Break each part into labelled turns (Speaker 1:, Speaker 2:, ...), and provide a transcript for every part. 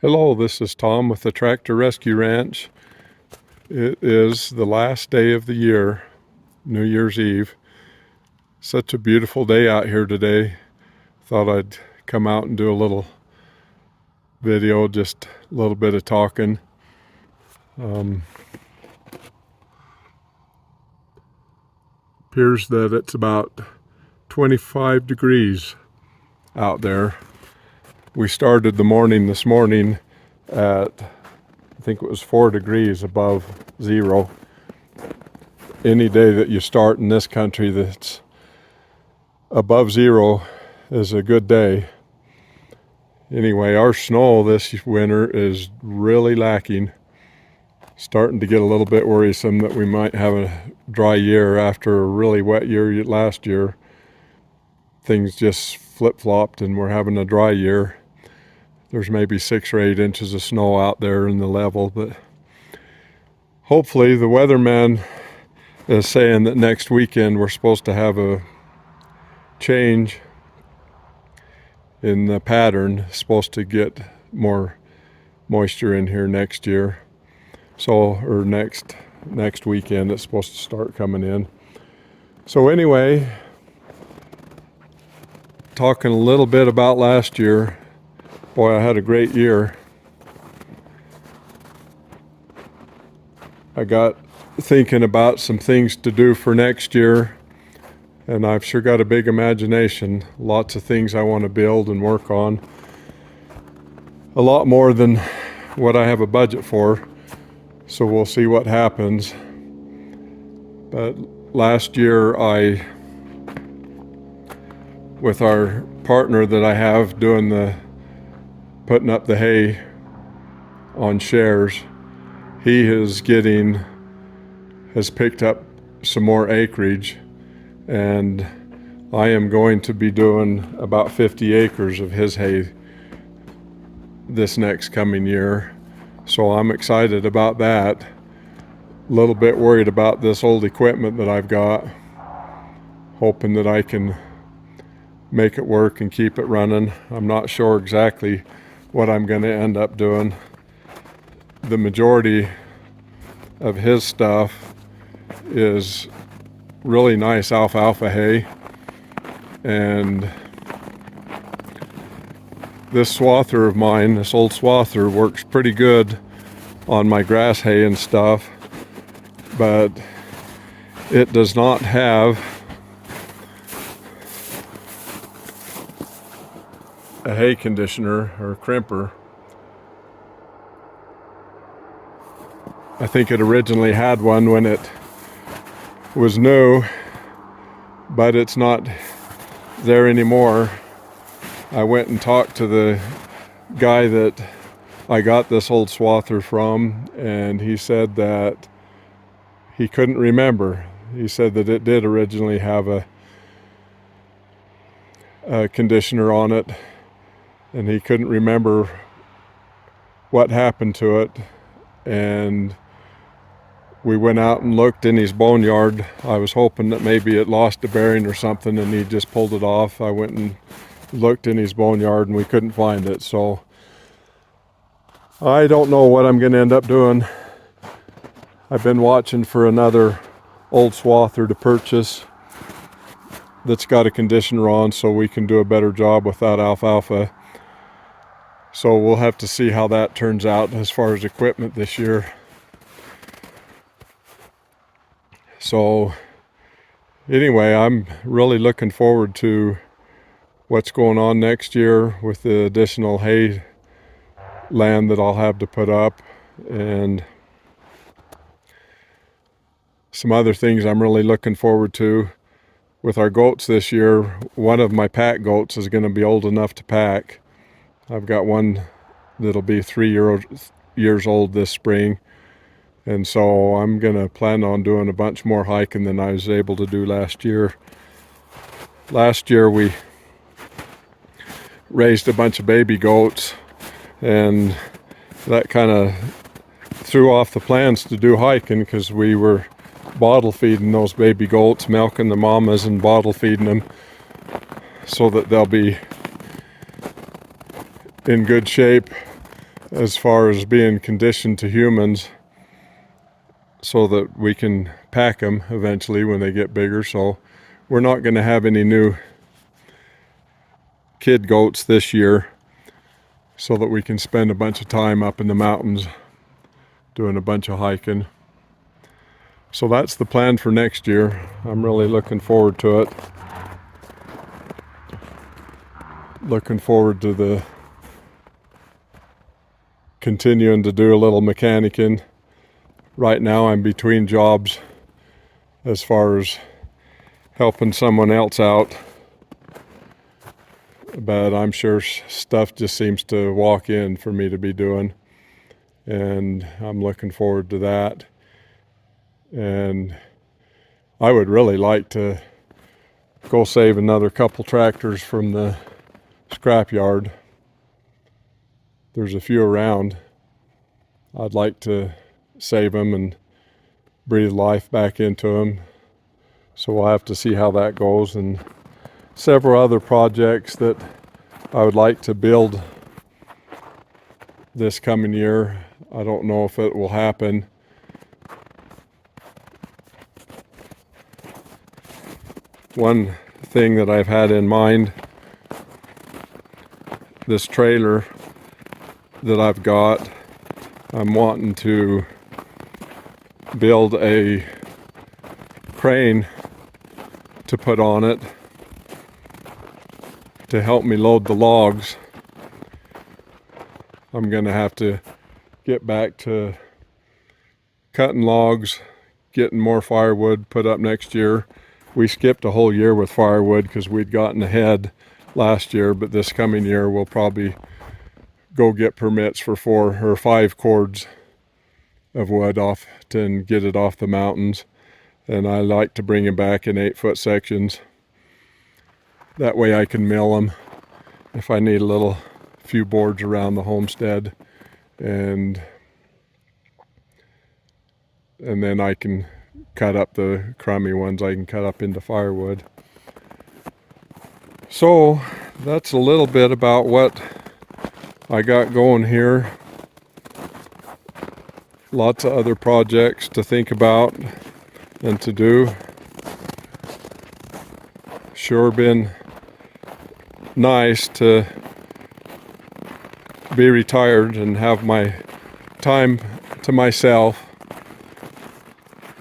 Speaker 1: Hello, this is Tom with the Tractor Rescue Ranch. It is the last day of the year, New Year's Eve. Such a beautiful day out here today. Thought I'd come out and do a little video, just a little bit of talking. Appears that it's about 25 degrees out there. We started the morning this morning at, I think it was 4 degrees above zero. Any day that you start in this country that's above zero is a good day. Anyway, our snow this winter is really lacking. Starting to get a little bit worrisome that we might have a dry year after a really wet year last year. Things just flip-flopped and we're having a dry year. There's maybe 6 or 8 inches of snow out there in the level, but hopefully the weatherman is saying that next weekend we're supposed to have a change in the pattern. It's supposed to get more moisture in here next year. Or next weekend it's supposed to start coming in. So anyway, talking a little bit about last year. Boy, I had a great year. I got thinking about some things to do for next year, and I've sure got a big imagination. Lots of things I want to build and work on. A lot more than what I have a budget for, so we'll see what happens. But last year with our partner that I have doing putting up the hay on shares, he has picked up some more acreage, and I am going to be doing about 50 acres of his hay this next coming year. So I'm excited about that. A little bit worried about this old equipment that I've got, hoping that I can make it work and keep it running. I'm not sure exactly what I'm going to end up doing. The majority of his stuff is really nice alfalfa hay, and this swather of mine, this old swather, works pretty good on my grass hay and stuff, but it does not have a hay conditioner or crimper. I think it originally had one when it was new, but it's not there anymore. I went and talked to the guy that I got this old swather from, and he said that he couldn't remember. He said that it did originally have a conditioner on it, and he couldn't remember what happened to it. And we went out and looked in his boneyard. I was hoping that maybe it lost a bearing or something and he just pulled it off. I went and looked in his boneyard and we couldn't find it. So I don't know what I'm going to end up doing. I've been watching for another old swather to purchase that's got a conditioner on so we can do a better job with that alfalfa. So we'll have to see how that turns out as far as equipment this year. So anyway, I'm really looking forward to what's going on next year with the additional hay land that I'll have to put up, and some other things I'm really looking forward to with our goats this year. One of my pack goats is going to be old enough to pack. I've got one that'll be 3 years old this spring, and so I'm going to plan on doing a bunch more hiking than I was able to do last year. Last year we raised a bunch of baby goats, and that kind of threw off the plans to do hiking because we were bottle feeding those baby goats, milking the mamas and bottle feeding them so that they'll be in good shape as far as being conditioned to humans so that we can pack them eventually when they get bigger. So we're not going to have any new kid goats this year, so that we can spend a bunch of time up in the mountains doing a bunch of hiking. So that's the plan for next year. I'm really looking forward to it. Looking forward to the continuing to do a little mechanicking. Right now I'm between jobs as far as helping someone else out, but I'm sure stuff just seems to walk in for me to be doing, and I'm looking forward to that. And I would really like to go save another couple tractors from the scrapyard. There's a few around. I'd like to save them and breathe life back into them. So we'll have to see how that goes, and several other projects that I would like to build this coming year. I don't know if it will happen. One thing that I've had in mind, this trailer that I've got, I'm wanting to build a crane to put on it to help me load the logs. I'm gonna have to get back to cutting logs, getting more firewood put up next year. We skipped a whole year with firewood because we'd gotten ahead last year, but this coming year we'll probably go get permits for 4 or 5 cords of wood off and get it off the mountains. And I like to bring them back in 8-foot sections. That way I can mill them if I need a few boards around the homestead, and then I can cut up the crummy ones. I can cut up into firewood. So that's a little bit about what I got going here. Lots of other projects to think about and to do. Sure been nice to be retired and have my time to myself,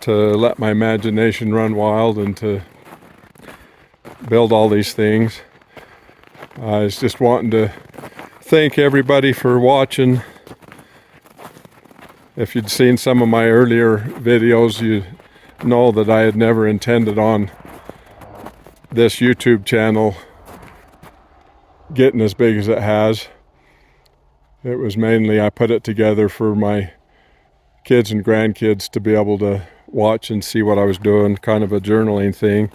Speaker 1: to let my imagination run wild and to build all these things. I was just wanting to thank everybody for watching. If you'd seen some of my earlier videos, you know that I had never intended on this YouTube channel getting as big as it has. It was mainly, I put it together for my kids and grandkids to be able to watch and see what I was doing, kind of a journaling thing.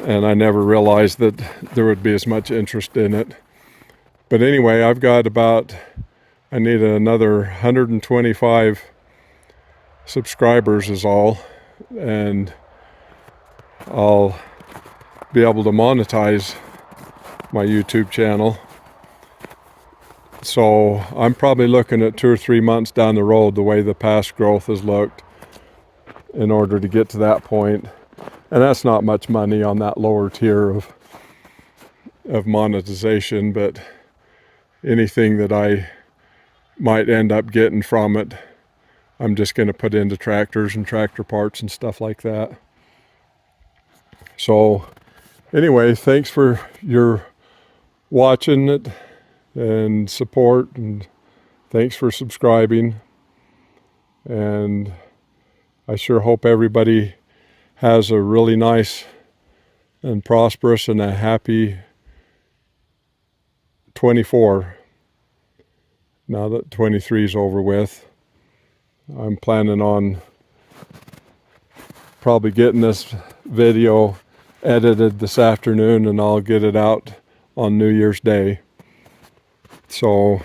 Speaker 1: And I never realized that there would be as much interest in it. But anyway, I've got I need another 125 subscribers is all, and I'll be able to monetize my YouTube channel. So I'm probably looking at 2 or 3 months down the road, the way the past growth has looked, in order to get to that point. And that's not much money on that lower tier of monetization, but anything that I might end up getting from it, I'm just going to put into tractors and tractor parts and stuff like that. So anyway, thanks for your watching it and support, and thanks for subscribing. And I sure hope everybody has a really nice and prosperous and a happy 24. Now that 23 is over with, I'm planning on probably getting this video edited this afternoon, and I'll get it out on New Year's Day. So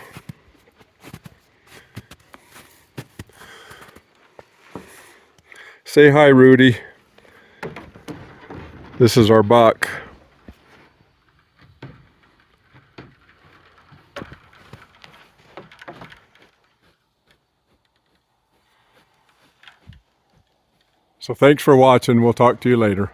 Speaker 1: say hi, Rudy. This is our buck. So thanks for watching. We'll talk to you later.